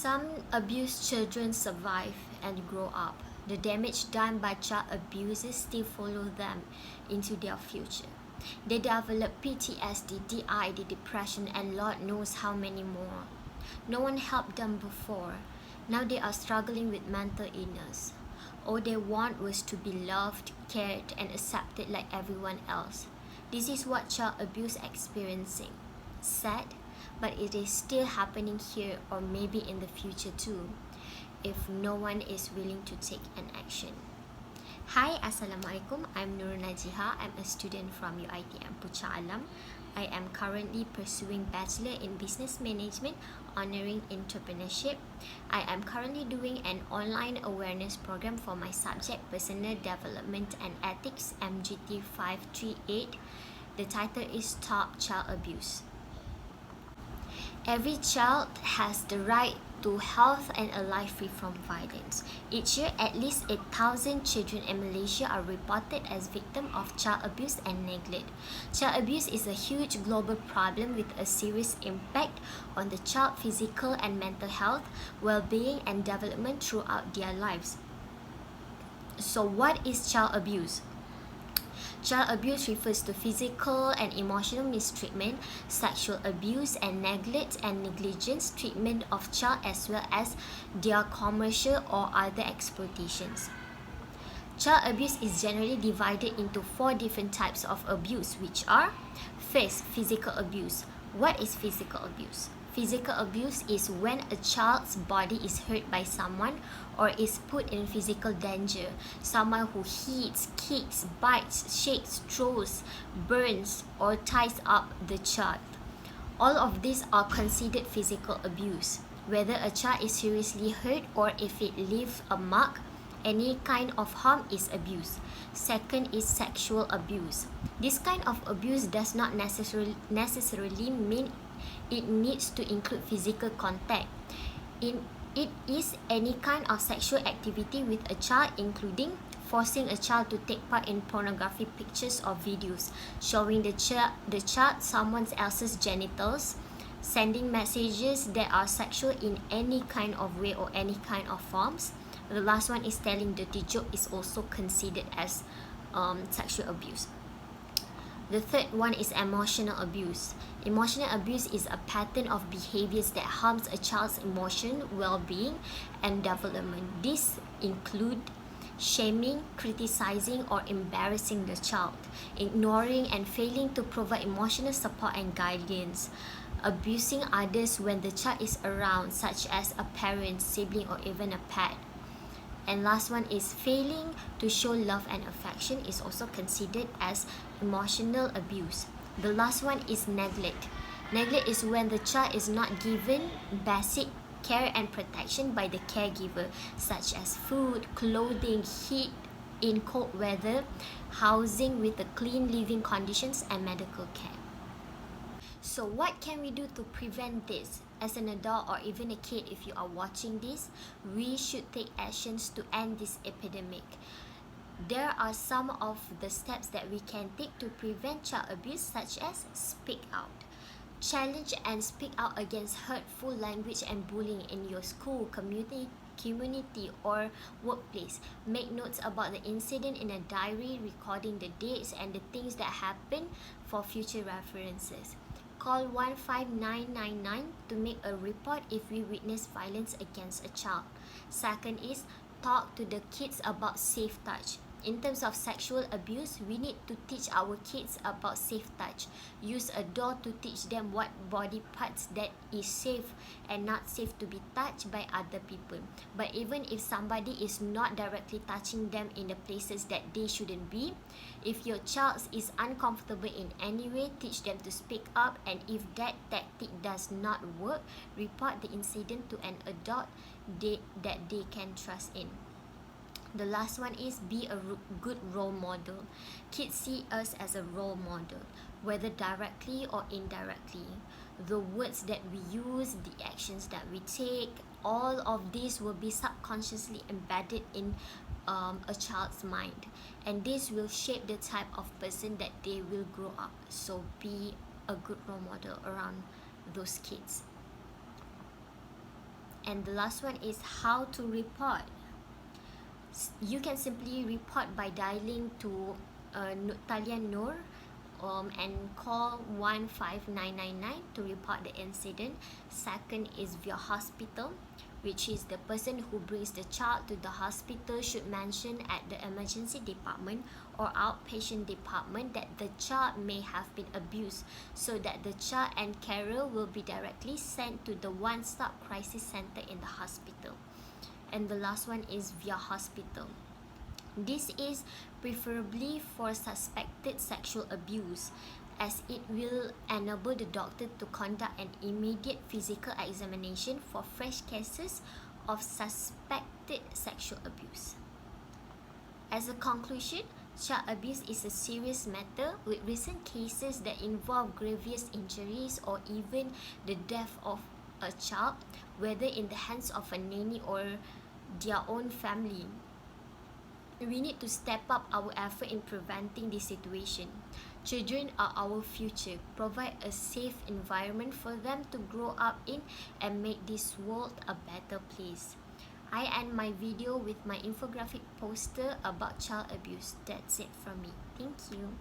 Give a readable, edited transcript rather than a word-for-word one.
Some abused children survive and grow up. The damage done by child abusers still follow them into their future. They develop PTSD, DID, depression, and Lord knows how many more. No one helped them before. Now they are struggling with mental illness. All they want was to be loved, cared, and accepted like everyone else. This is what child abuse experiencing. Sad, but it is still happening here or maybe in the future too, if no one is willing to take an action. Hi, Assalamualaikum. I'm Nur Najiha. I'm a student from UiTM Pucha Alam. I am currently pursuing Bachelor in Business Management, honoring entrepreneurship. I am currently doing an online awareness program for my subject Personal Development and Ethics MGT 538. The title is Stop Child Abuse. Every child has the right to health and a life free from violence. Each year, at least 8,000 children in Malaysia are reported as victims of child abuse and neglect. Child abuse is a huge global problem with a serious impact on the child's physical and mental health, well-being, and development throughout their lives. So, what is child abuse? Child abuse refers to physical and emotional mistreatment, sexual abuse and neglect and negligence treatment of child as well as their commercial or other exploitations. Child abuse is generally divided into 4 different types of abuse, which are: first, physical abuse. What is physical abuse? Physical abuse is when a child's body is hurt by someone or is put in physical danger. Someone who hits, kicks, bites, shakes, throws, burns, or ties up the child. All of these are considered physical abuse. Whether a child is seriously hurt or if it leaves a mark, any kind of harm is abuse. Second is sexual abuse. This kind of abuse does not necessarily mean it needs to include physical contact. It is any kind of sexual activity with a child, including forcing a child to take part in pornography pictures or videos, showing the child someone else's genitals, sending messages that are sexual in any kind of way or any kind of forms. The last one is telling dirty joke is also considered as sexual abuse. The third one is emotional abuse. Emotional abuse is a pattern of behaviors that harms a child's emotion, well-being, and development. These include shaming, criticizing, or embarrassing the child, ignoring and failing to provide emotional support and guidance, abusing others when the child is around, such as a parent, sibling, or even a pet. And last one is failing to show love and affection is also considered as emotional abuse. The last one is neglect. Neglect is when the child is not given basic care and protection by the caregiver, such as food, clothing, heat in cold weather, housing with the clean living conditions, and medical care. So what can we do to prevent this? As an adult or even a kid, if you are watching this, we should take actions to end this epidemic. There are some of the steps that we can take to prevent child abuse, such as speak out. Challenge and speak out against hurtful language and bullying in your school, community, or workplace. Make notes about the incident in a diary, recording the dates and the things that happened for future references. Call 15999 to make a report if we witness violence against a child. Second is talk to the kids about safe touch. In terms of sexual abuse, we need to teach our kids about safe touch. Use a doll to teach them what body parts that is safe and not safe to be touched by other people. But even if somebody is not directly touching them in the places that they shouldn't be, if your child is uncomfortable in any way, teach them to speak up, and if that tactic does not work, report the incident to an adult that they can trust in. The last one is be a good role model. Kids see us as a role model, whether directly or indirectly. The words that we use, the actions that we take, all of these will be subconsciously embedded in a child's mind, and this will shape the type of person that they will grow up. So be a good role model around those kids. And the last one is how to report. You can simply report by dialing to Talian Noor and call 15999 to report the incident. Second is via hospital, which is the person who brings the child to the hospital should mention at the emergency department or outpatient department that the child may have been abused, so that the child and carer will be directly sent to the one-stop crisis center in the hospital. And the last one is via hospital. This is preferably for suspected sexual abuse, as it will enable the doctor to conduct an immediate physical examination for fresh cases of suspected sexual abuse. As a conclusion, child abuse is a serious matter, with recent cases that involve grievous injuries or even the death of a child, whether in the hands of a nanny or their own family. We need to step up our effort in preventing this situation. Children are our future. Provide a safe environment for them to grow up in and make this world a better place. I end my video with my infographic poster about child abuse. That's it from me. Thank you.